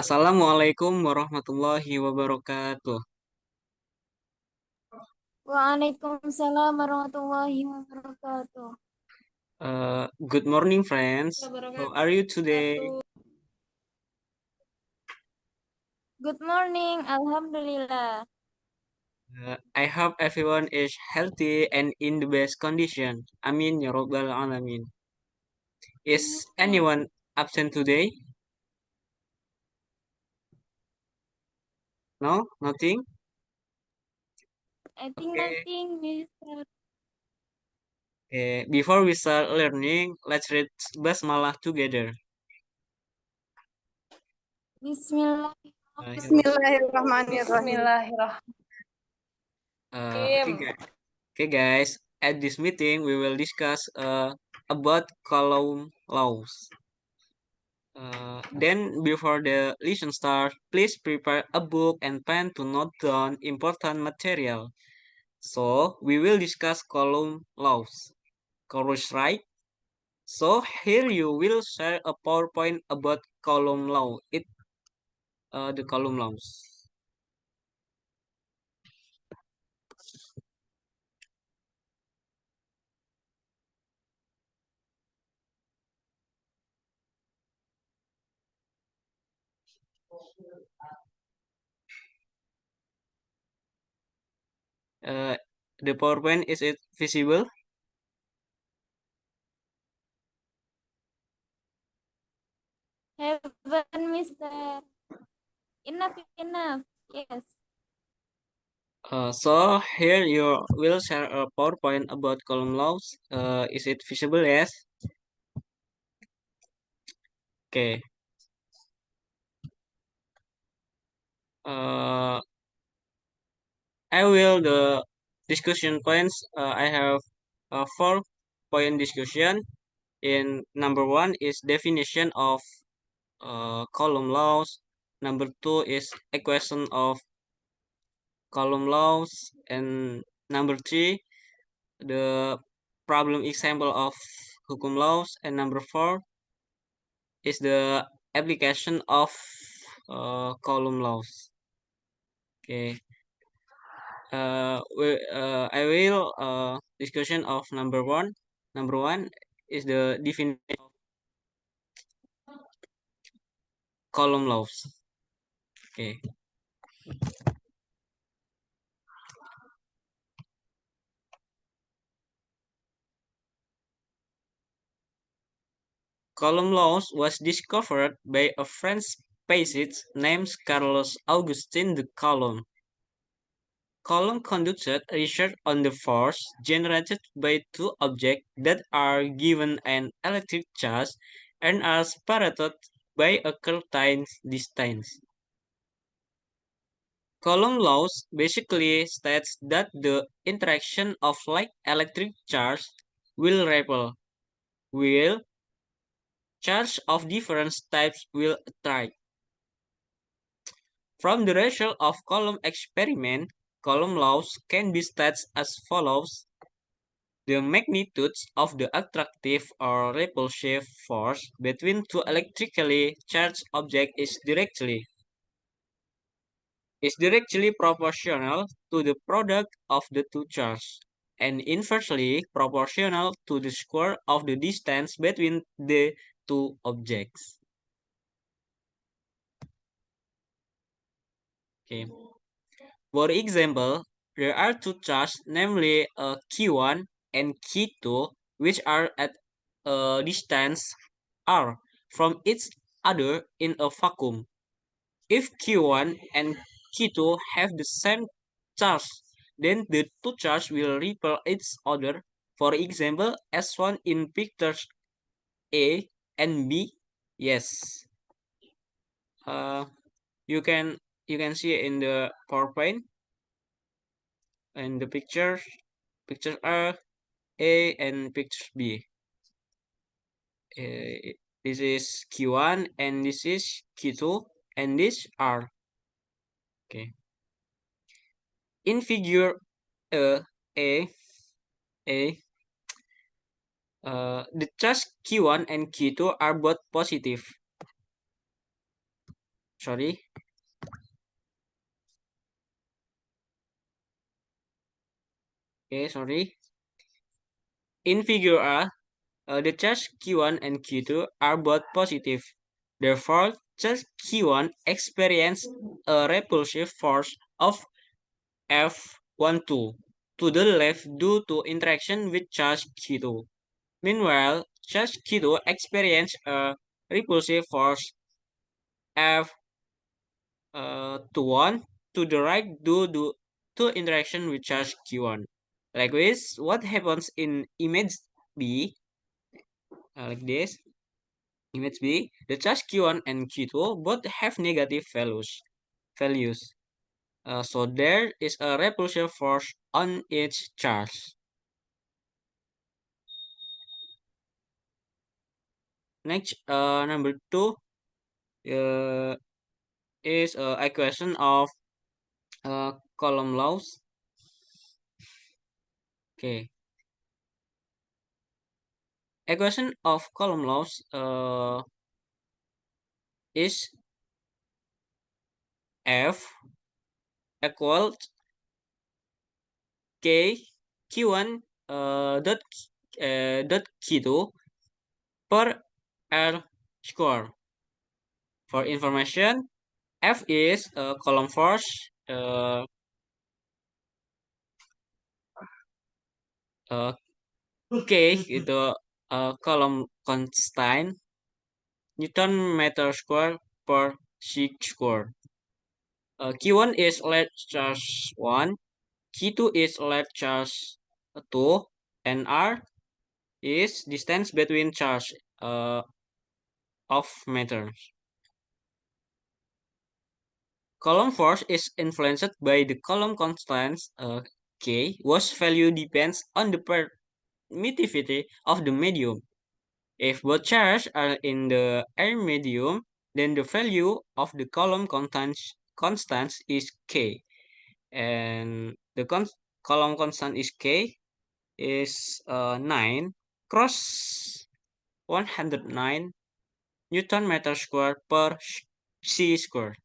Assalamualaikum warahmatullahi wabarakatuh. Waalaikumsalam warahmatullahi wabarakatuh. Good morning, friends. How are you today? Good morning, Alhamdulillah. I hope everyone is healthy and in the best condition. Amin ya robbal alamin. Is Amin. anyone absent today? No, nothing. I think Okay. nothing, Mister. Okay. Before we start learning, let's read basmalah together. Ya Rob. Bismillahirrahmanirrahim. Bismillahirrahmanirrahim. Okay, guys. Okay, guys. At this meeting, we will discuss about column laws. Then, before the lesson starts, please prepare a book and pen to note down important material. So, we will discuss column laws. Chorus right? So, here you will share a PowerPoint about column law. The column laws. Uh, the PowerPoint, is it visible? Heaven, Mister. Enough, enough. Yes. So, here you will share a PowerPoint about column laws. Is it visible? Yes. Okay. Uh, I will the discussion points. I have a 4 point discussion. In number one is definition of column laws. Number two is equation of column laws, and number three the problem example of hukum laws, and number four is the application of column laws. Okay. I will discussion of number one. Number one is the definition of column laws. Okay. Column laws was discovered by a French physicist named Carlos Augustin de Coulomb. Coulomb conducted research on the force generated by two objects that are given an electric charge and are separated by a certain distance. Coulomb laws basically states that the interaction of like electric charge will repel, while charge of different types will attract. From the result of Coulomb experiment, Coulomb laws can be stated as follows. The magnitudes of the attractive or repulsive force between two electrically charged objects is directly proportional to the product of the two charges, and inversely proportional to the square of the distance between the two objects. Okay. For example, there are two charges, namely Q1 and Q2, which are at a distance r from each other in a vacuum. If Q1 and Q2 have the same charge, then the two charges will repel each other. For example, S1 in pictures A and B. Yes. Uh, you can you can see in the PowerPoint and the picture A and picture B. This is Q1 and this is Q2 and this R. Okay. In figure uh, A, A, the charge Q1 and Q2 are both positive. Sorry. Okay, sorry. In figure A, the charge Q1 and Q2 are both positive. Therefore, charge Q1 experience a repulsive force of F12 to the left due to interaction with charge Q2. Meanwhile, charge Q2 experience a repulsive force F21 to the right due to interaction with charge Q1. Likewise, what happens in image B, like this? Image B, the charge Q1 and Q2 both have negative values. So there is a repulsive force on each charge. Next, number two uh, is equation of Coulomb laws. Okay, equation of Coulomb laws is F equals K Q1 dot Q2 per R square. For information, F is Coulomb force. Uh, K itu Coulomb constant Newton meter square per square. Q1 is large charge 1, Q2 is large charge 2, and R is distance between charge of matter. Coulomb force is influenced by the Coulomb constants K, whose value depends on the permittivity of the medium. If both charges are in the air medium, then the value of the Coulomb constant is K. And the Coulomb constant is K is 9 cross 109 Newton meter square per C square.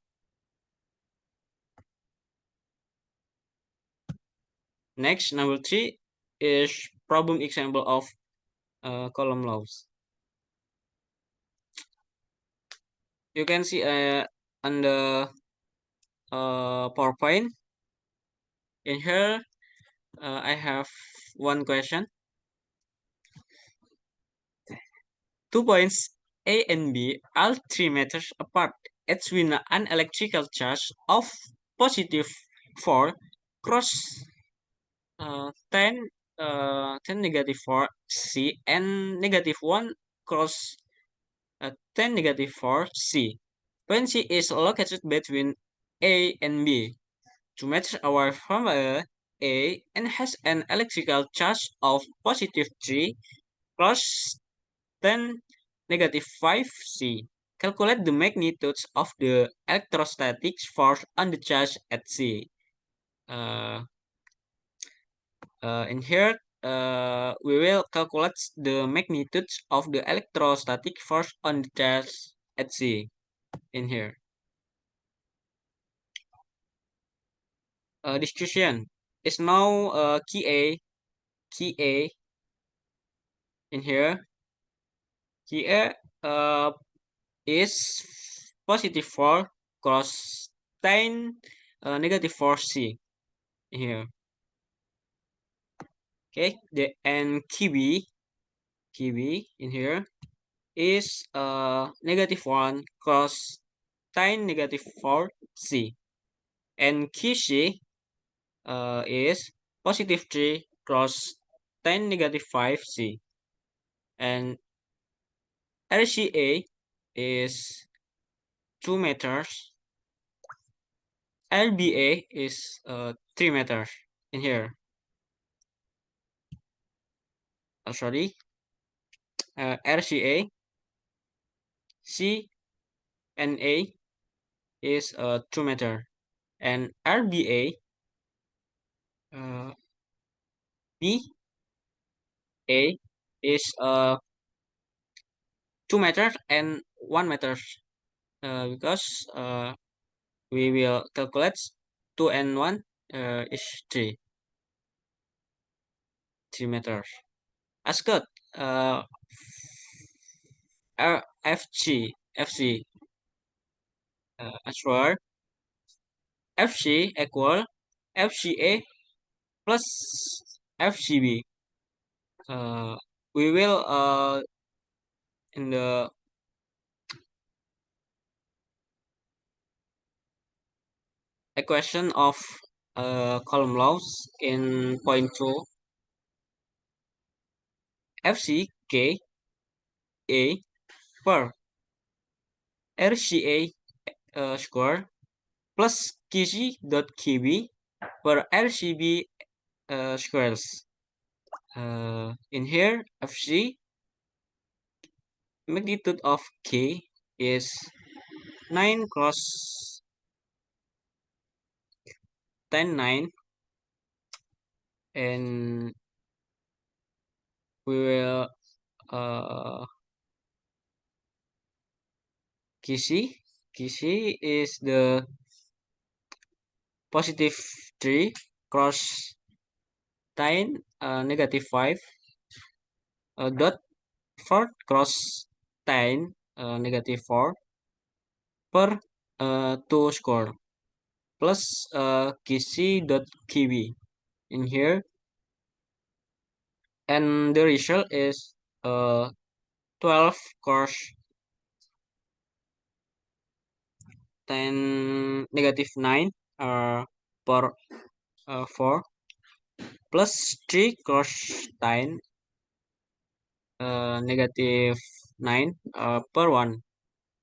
Next, number 3 is problem example of Coulomb laws. You can see on the PowerPoint. In here, I have one question. 2 points A and B are 3 meters apart. It's with an electrical charge of positive 4 cross 10, 10 negative 4 C and negative 1 cross 10 negative 4 C. Point C is located between A and B, 2 meters away from A and has an electrical charge of positive 3 plus 10 negative 5 C. Calculate the magnitudes of the electrostatic force on the charge at C. Uh, in here, we will calculate the magnitudes of the electrostatic force on the charge at C. In here, discussion is now key A in here. Key A is positive 4 cross 10 negative 4 C here. Okay, the and key B in here is negative 1 cross 10 negative 4 C. And key C is positive 3 cross 10 negative 5 C. And RCA is 2 meters. LBA is 3 meters in here. Sorry. RCA, C and A is 2 meter. And RBA, B, A is 2 meters and 1 meter. because we will calculate 2 and 1 is 3 meters. Ascot, uh, FC, answer FC equal FCA plus FCB. We will in the equation of column laws in point 2, FCK A per RCA square plus QC dot QB per RCB squares. In here, FC magnitude of K is 9 cross 10 9, and we will QC is the positive 3 cross 10 negative 5 dot 4 cross 10 negative 4 per 2 square plus QC dot QB in here, and the result is 12 cross 10 negative 9 per 4 plus 3 cross 10 negative 9 per 1.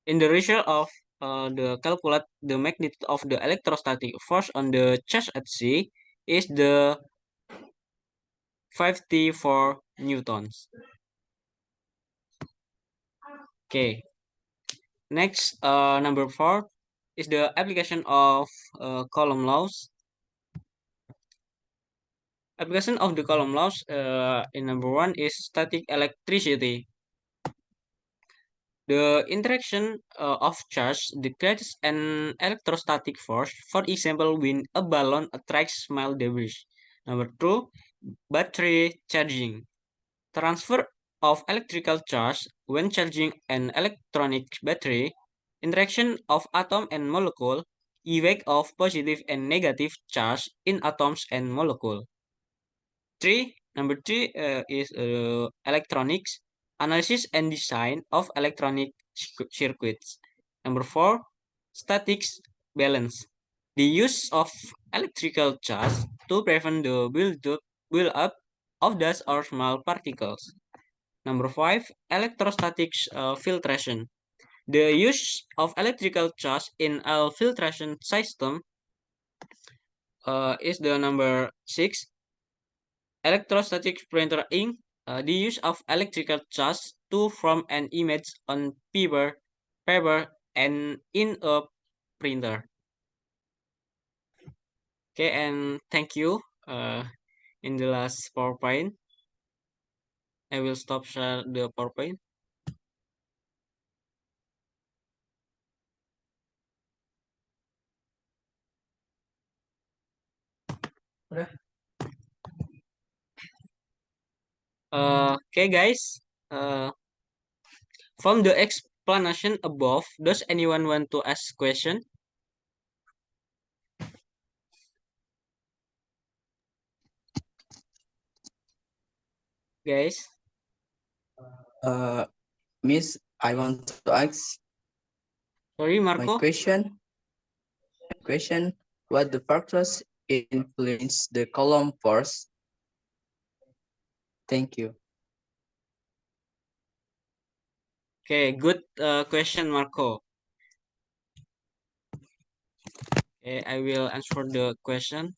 In the result of the calculate the magnitude of the electrostatic force on the charge at sea is the 54 newtons. Okay, next number 4 is the application of Coulomb laws. Application of the Coulomb laws in number 1 is static electricity. The interaction of charge decreases an electrostatic force. For example, when a balloon attracts small debris. Number 2, battery charging. Transfer of electrical charge when charging an electronic battery. Interaction of atom and molecule. Effect of positive and negative charge in atoms and molecule. Number three is electronics, analysis and design of electronic circuits. Number 4, statics balance, the use of electrical charge to prevent the build-up of dust or small particles. Number 5, electrostatics filtration, the use of electrical charge in a filtration system is the number 6. Electrostatic printer ink, the use of electrical charge to form an image on paper and in a printer. Okay, and thank you. In the last PowerPoint, I will stop share the PowerPoint. Okay, guys. From the explanation above, does anyone want to ask question, guys? Miss, I want to ask Sorry, my Marco. question, what the factors influence the column force? Thank you. Okay, good question, Marco. Okay, I will answer the question.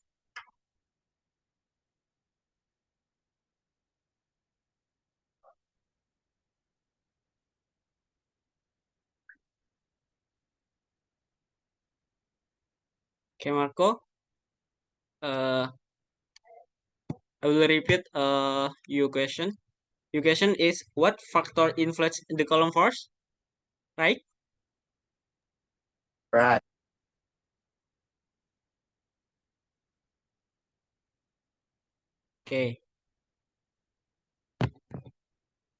Okay, Marco. I will repeat your question. Your question is what factor influence the column force, right? Right. Okay.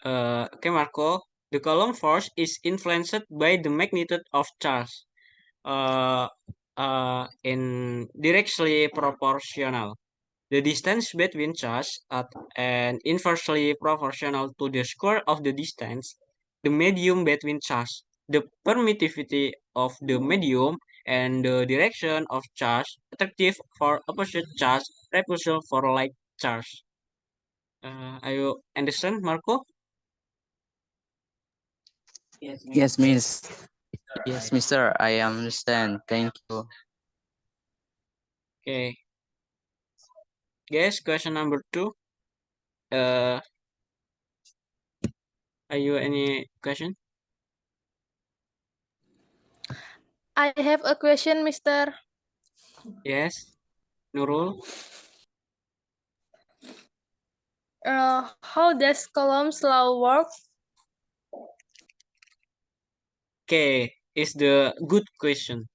Okay, Marco. The Coulomb force is influenced by the magnitude of charge. Uh, in directly proportional. The distance between charges and inversely proportional to the square of the distance, the medium between charges, the permittivity of the medium, and the direction of charge, attractive for opposite charge, repulsive for like charge. Are you understand, Marco? Yes, miss. Yes, mister. I understand. Thank you. Okay. Guys, question number 2. Are you any question? I have a question, Mr. Yes, Nurul. How does Coulomb's law work? Okay, is the good question.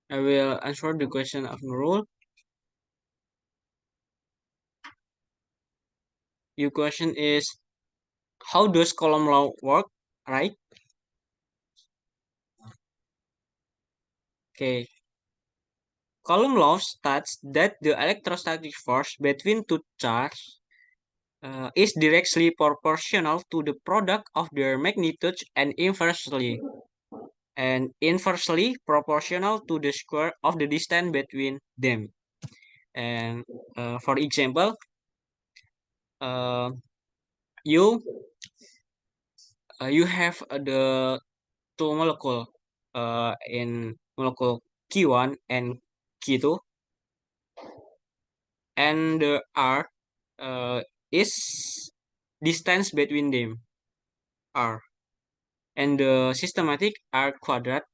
I will answer the question of Nurul. Your question is, how does Coulomb law work, right? Okay. Coulomb law states that the electrostatic force between two charges is directly proportional to the product of their magnitudes and inversely proportional to the square of the distance between them. And for example, uh, you you have the two molecule in molecule Q1 and Q2, and the R is distance between them R, and the systematic R quadrat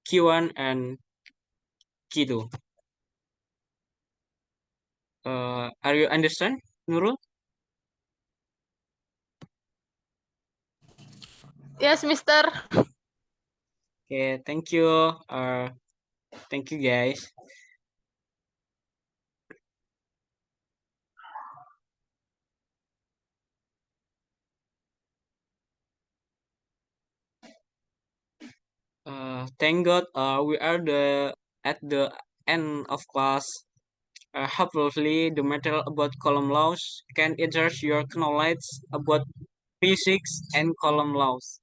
Q1 and Q2. Are you understand, Nurul? Yes, Mr. Okay, thank you. Thank you, guys. Thank God, we are at the end of class. Hopefully, the material about Coulomb laws can enhance your knowledge about physics and Coulomb laws.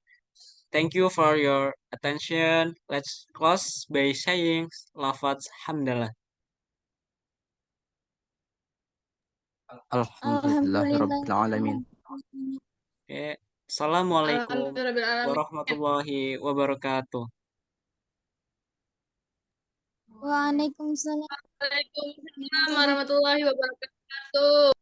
Thank you for your attention. Let's close by saying Lafaz Hamdalah. Alhamdulillahirabbil alamin. Okay. Assalamualaikum Alhamdulillahirrahmanirrahim. warahmatullahi wabarakatuh. Waalaikumsalam. Waalaikumsalam warahmatullahi wabarakatuh.